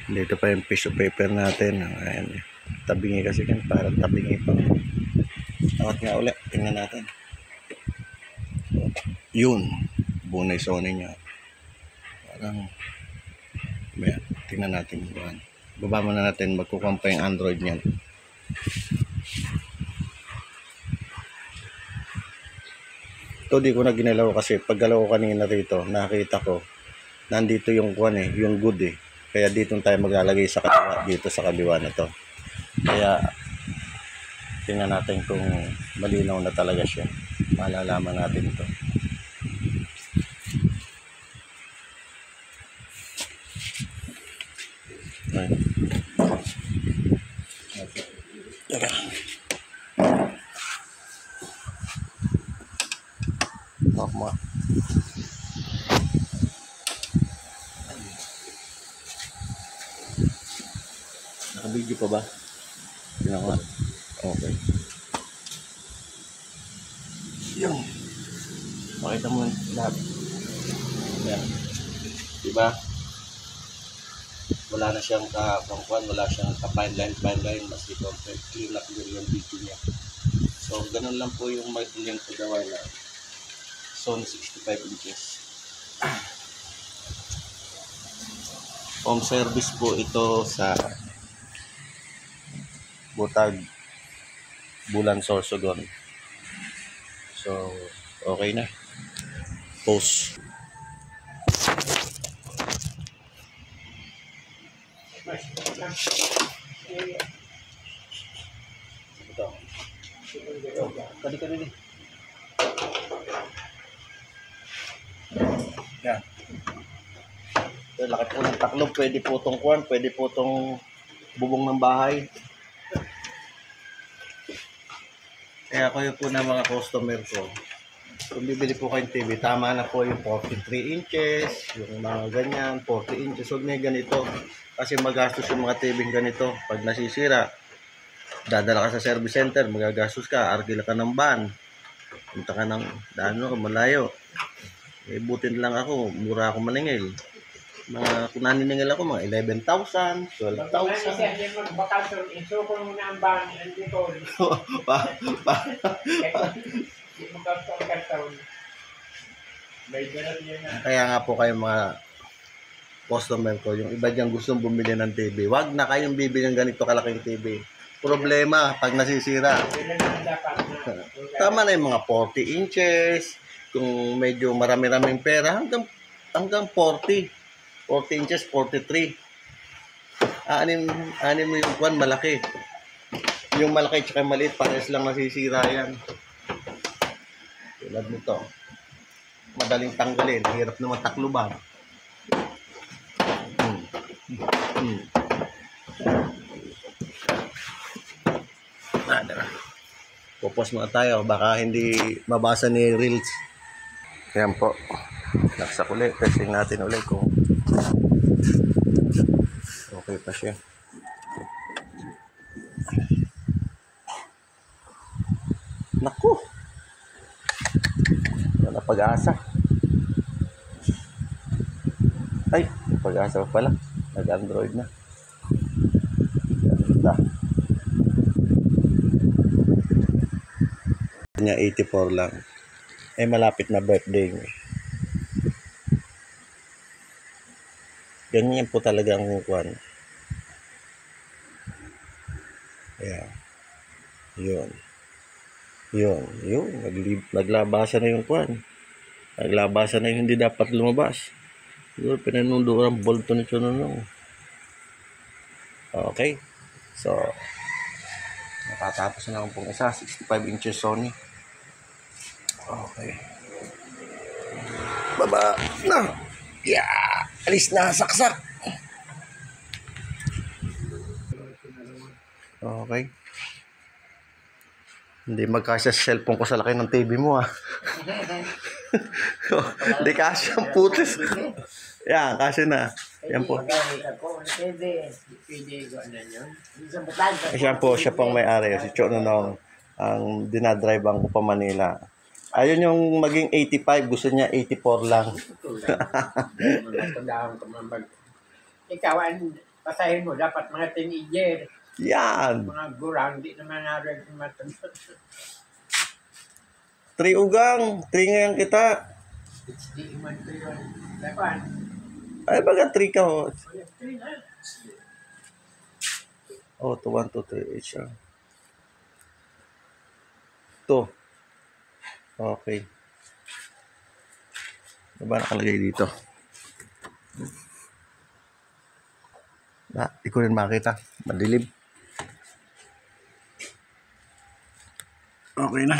Dito pa yung tissue paper natin. Ayan. Tabingi kasi yan. Parang tabingi pa. Angat nga ulit. Tingnan natin. Yun. Bunay Sony niya. Parang ayan. Tingnan natin. Baba muna natin. Magkukuha pa yung Android niyan. Ito di ko na ginalaw kasi pag galaw ko kanina rito, nakita ko nandito yung kuwan yung good Kaya dito tayo maglalagay sa kaliwa, dito sa kaliwa na to. Kaya tingnan natin kung malinaw na talaga siya. Malalaman natin ito. Ay. Teka. Mga naka-video pa ba? Tingnan. Okay. Yung makita mo lahat. Yan. Diba? Wala na siyang kakangkuan, wala siyang ka-fine line, mas i-compare, clear na clear yung video niya. So, ganun lang po yung yung paggawa na Sony 65 inches. Home service po ito sa Butag, Bulan, Sorsogon. So, okay na. Post. Ito. Kali-kali. Yan. Ito, laki po ng taklob. Pwede po itong kuwan. Pwede po itong bubong ng bahay. Kaya kayo po na mga customer ko, kung bibili po kayong TV, tama na po yung 43 inches, yung mga ganyan, 40 inches. Huwag na ganito. Kasi magastos yung mga TV ganito. Pag nasisira, dadala ka sa service center, magagastos ka, arkila ka ng van. Punta ka ng dano ka, malayo. Eh, butin lang ako, mura ako maningil. Kung naniningil ako, mga 11,000, 12,000. Kasi magbakasyon, isukol mo na ang van, andito. Kaya nga po kayo mga customer ko, yung iba dyan gustong bumili ng TV, wag na kayong bibili ng ganito kalaking TV. Problema pag nasisira. Tama na yung mga 40 inches, kung medyo marami-raming pera, hanggang 40 inches, 43. Anim mo yung kwan, malaki. Yung malaki tsaka maliit, pares lang nasisira yan. Tulad nito. Madaling tanggalin, hirap naman takluban. Pupos muna tayo, baka hindi mabasa ni Reels. Yan po. Naksak ulit, testing natin ulit kung okay pa siya. Naku! Wala pag-asa. Ay, pag-asa pa pala. Nag-Android na. Ganda. Niya 84 lang. Eh, malapit na birthday niya. Ganyan po talaga ang kuwan. Ayan. Yun. Naglabasan na yung kuwan. Naglabasan na yung hindi dapat lumabas. Yun, pinanundo ang bolto ni Chununong. Okay. So, nakatapos na lang pong isa. 65 inches Sony. Okay. Baba na. Yeah. Alis na. Saksak. Okay. Hindi magkasya sa cellphone ko sa laki ng TV mo Hindi kasya ang putis. Yan, kasya na. Yan po. Siya pong may-ari. Si Chononong ang dinadrive ang pa Manila. Ayun yung maging 85. Gusto niya 84 lang. Ikaw, Basahin mo, dapat mga teenager, Yan. mga gurang, di naman narin matanda. 3 ugang. 3 ngayon kita. Di man ko yun. Dapat, Ay, baga 3 ka ho. ulit, three na. Oh, 2, 1, 2, 3, HR. 2. Okay. Ano ba nakalagay dito? Di ko rin makita. Madilim. Okay na.